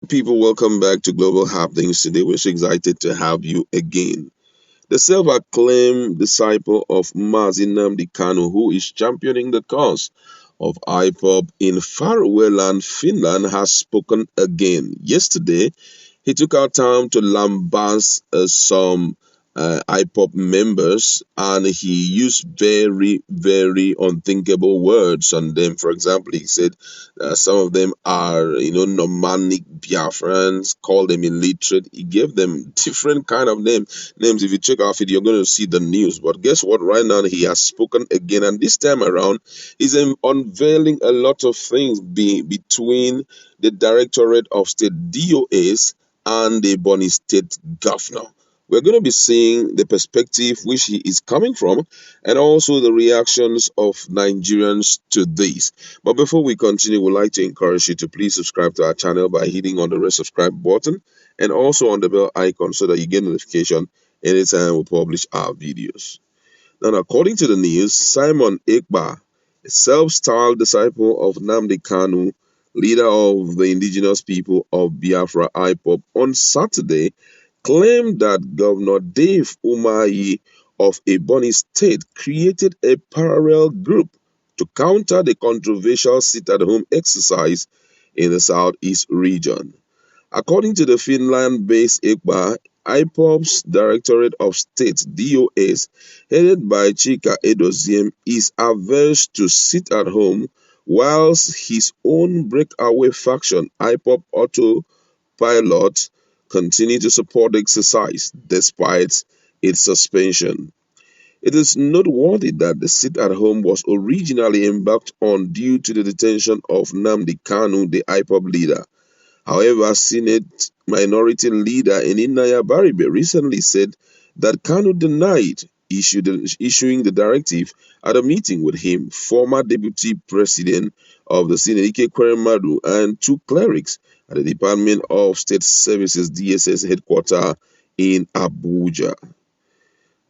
People, welcome back to Global Happenings. Today, we're so excited to have you again. The self-acclaimed disciple of Nnamdi Kanu, who is championing the cause of IPOB in faraway land, Finland, has spoken again. Yesterday, he took out time to lambast some IPOB members, and he used very, very unthinkable words on them. For example, he said some of them are, nomadic Biafrans, called them illiterate. He gave them different kind of names. If you check our feed, you're going to see the news. But guess what? Right now, he has spoken again, and this time around, he's unveiling a lot of things between the Directorate of State DOS and the Bonny State Governor. We're going to be seeing the perspective which he is coming from and also the reactions of Nigerians to this. But before we continue, we'd like to encourage you to please subscribe to our channel by hitting on the red subscribe button and also on the bell icon so that you get notification anytime we publish our videos. Now, according to the news, Simon Ekpa, a self-styled disciple of Nnamdi Kanu, leader of the indigenous people of Biafra IPOB, on Saturday claimed that Governor Dave Umahi of Ebonyi State created a parallel group to counter the controversial sit-at-home exercise in the southeast region. According to the Finland-based Ekpa, IPOB's Directorate of State (DOS), headed by Chika Edoziem, is averse to sit at home, whilst his own breakaway faction, IPOB Autopilot, continue to support the exercise despite its suspension. It is noteworthy that the sit-at-home was originally embarked on due to the detention of Nnamdi Kanu, the IPOB leader. However, Senate Minority Leader Eninaya Baribe recently said that Kanu denied issuing the directive at a meeting with him, former Deputy President of the Senate Ekpa, and two clerics at the Department of State Services DSS headquarters in Abuja.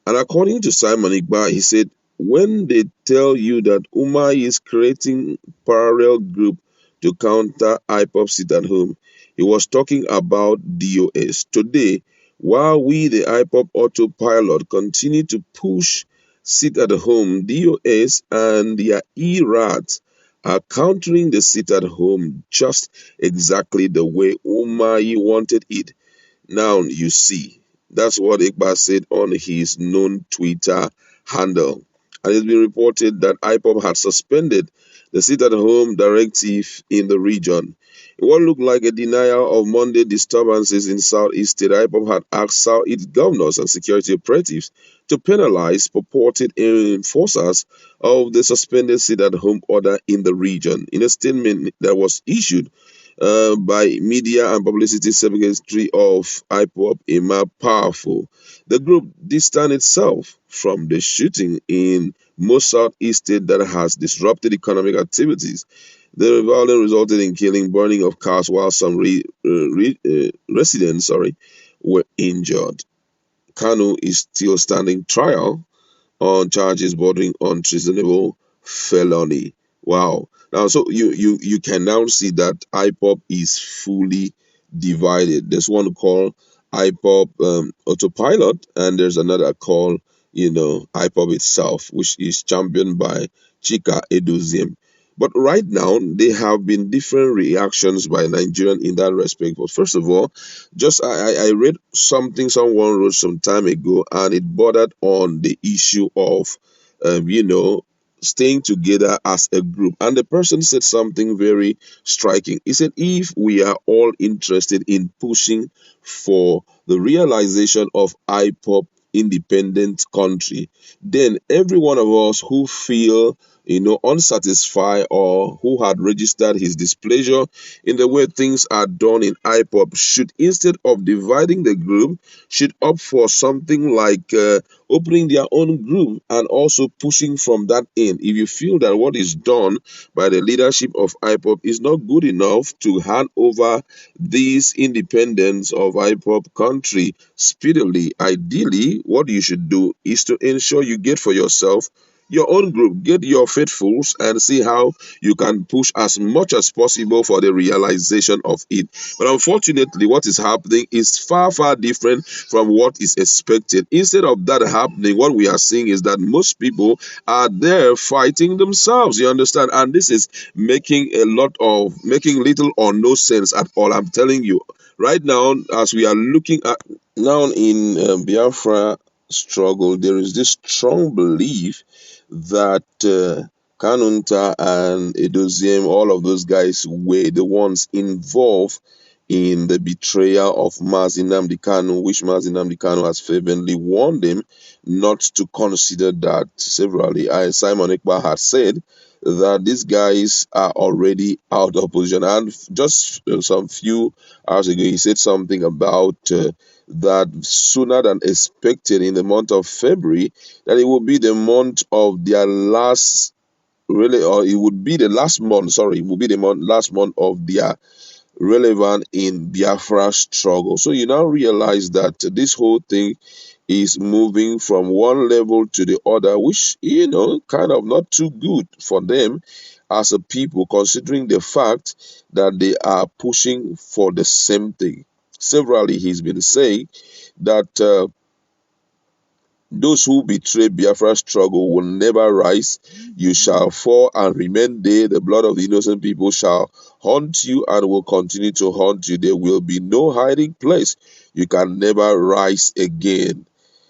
And according to Simon Ekpa, he said, when they tell you that Umahi is creating parallel group to counter IPOB sit at home, he was talking about DOS. Today, while we, the IPOB Autopilot, continue to push sit at home, DOS and their ERAT are countering the sit at home just exactly the way Umahi wanted it. Now you see. That's what Ekpa said on his known Twitter handle. And it's been reported that IPOB had suspended the sit-at-home directive in the region. In what looked like a denial of Monday disturbances in Southeast State, IPOB had asked Southeast governors and security operatives to penalize purported enforcers of the suspended sit-at-home order in the region. In a statement that was issued by Media and Publicity Secretary of IPOB, Emma Powerful, the group distanced itself from the shooting in most Southeast state that has disrupted economic activities. The violence resulted in killing, burning of cars, while some residents were injured. Kanu is still standing trial on charges bordering on treasonable felony. Wow. Now, so you can now see that IPOB is fully divided. There's one called IPOB Autopilot, and there's another called, IPOB itself, which is championed by Chika Edoziem. But right now, there have been different reactions by Nigerians in that respect. But first of all, just I read something someone wrote some time ago, and it bordered on the issue of, staying together as a group. And the person said something very striking. He said, if we are all interested in pushing for the realization of IPOB independent country, then every one of us who feel unsatisfied or who had registered his displeasure in the way things are done in IPOB should, instead of dividing the group, should opt for something like opening their own group and also pushing from that end. If you feel that what is done by the leadership of IPOB is not good enough to hand over this independence of IPOB country speedily, ideally, what you should do is to ensure you get for yourself your own group, get your faithfuls, and see how you can push as much as possible for the realization of it. But unfortunately, what is happening is far, far different from what is expected. Instead of that happening, what we are seeing is that most people are there fighting themselves. You understand? And this is making little or no sense at all. I'm telling you. Right now, as we are looking at now in Biafra struggle, there is this strong belief that Kanunta and Edoziem, all of those guys were the ones involved in the betrayal of Nnamdi Kanu, which Nnamdi Kanu has fervently warned them not to consider that severally. Simon Ekpa had said that these guys are already out of position. And just some few hours ago, he said something about that sooner than expected in the month of February, that it will be the month of their last, really, or it would be the last month, sorry, it will be the last month of their relevant in Biafra struggle. So you now realize that this whole thing is moving from one level to the other, which, kind of not too good for them as a people, considering the fact that they are pushing for the same thing. Severally, he's been saying that those who betray Biafra's struggle will never rise. You shall fall and remain there. The blood of the innocent people shall haunt you and will continue to haunt you. There will be no hiding place. You can never rise again.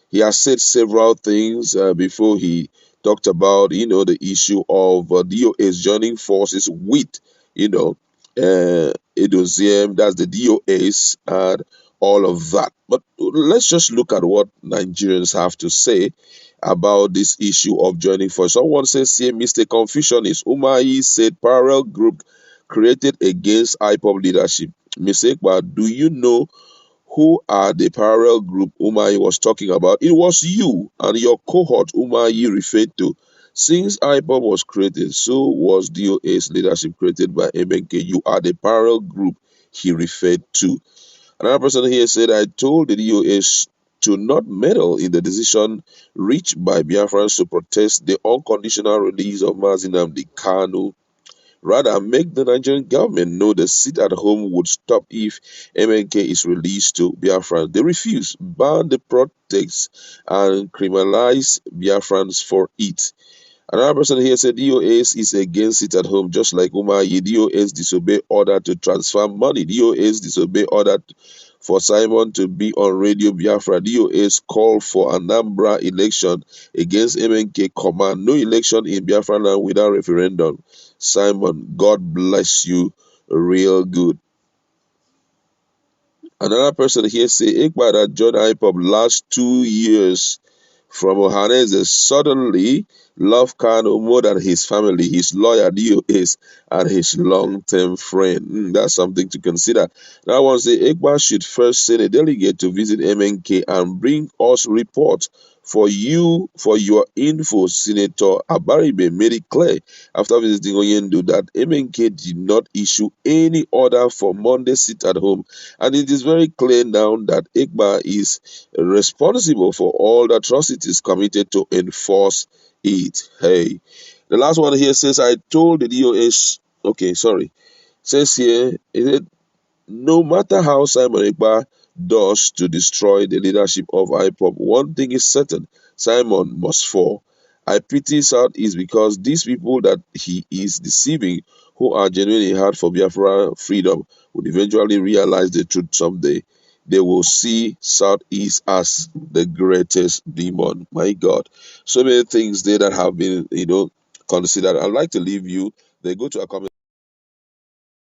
He has said several things before he talked about, the issue of DOS joining forces with, Edoziem, that's the DOS, and all of that. But let's just look at what Nigerians have to say about this issue of joining forces. Someone says here, Mr. Confucianist Umahi said parallel group created against IPOB leadership. Mr. Ekpa, do you know who are the parallel group Umahi was talking about? It was you and your cohort Umahi referred to. Since IPOB was created, so was DOA's leadership created by MNK. You are the parallel group he referred to. Another person here said, I told the DOS to not meddle in the decision reached by Biafrans to protest the unconditional release of Nnamdi Kanu. Rather, make the Nigerian government know the sit at home would stop if MNK is released to Biafrans. They refuse, ban the protests, and criminalize Biafrans for it. Another person here said DOS is against it at home, just like Umahi. DOS disobey order to transfer money. DOS disobey order for Simon to be on Radio Biafra. DOS call for Anambra election against MNK command. No election in Biafra land without referendum. Simon, God bless you real good. Another person here say Ekpa that joined IPOB last 2 years from Ohanese suddenly love Kanu more than his family, his lawyer DOS, and his long-term friend. That's something to consider. That one say Ekpa should first send a delegate to visit MNK and bring us report. For your info, Senator Abaribe made it clear after visiting Oyendo that MNK did not issue any order for Monday sit at home. And it is very clear now that Ekpa is responsible for all the atrocities committed to enforce it. Hey, the last one here says, I told the DOS, okay, sorry, says here, is it no matter how Simon Ekpa does to destroy the leadership of IPOB, one thing is certain, Simon must fall. I pity Southeast because these people that he is deceiving, who are genuinely hard for Biafra freedom, would eventually realize the truth someday. They will see Southeast as the greatest demon. My God. So many things there that have been, considered. I'd like to leave you. They go to a comment.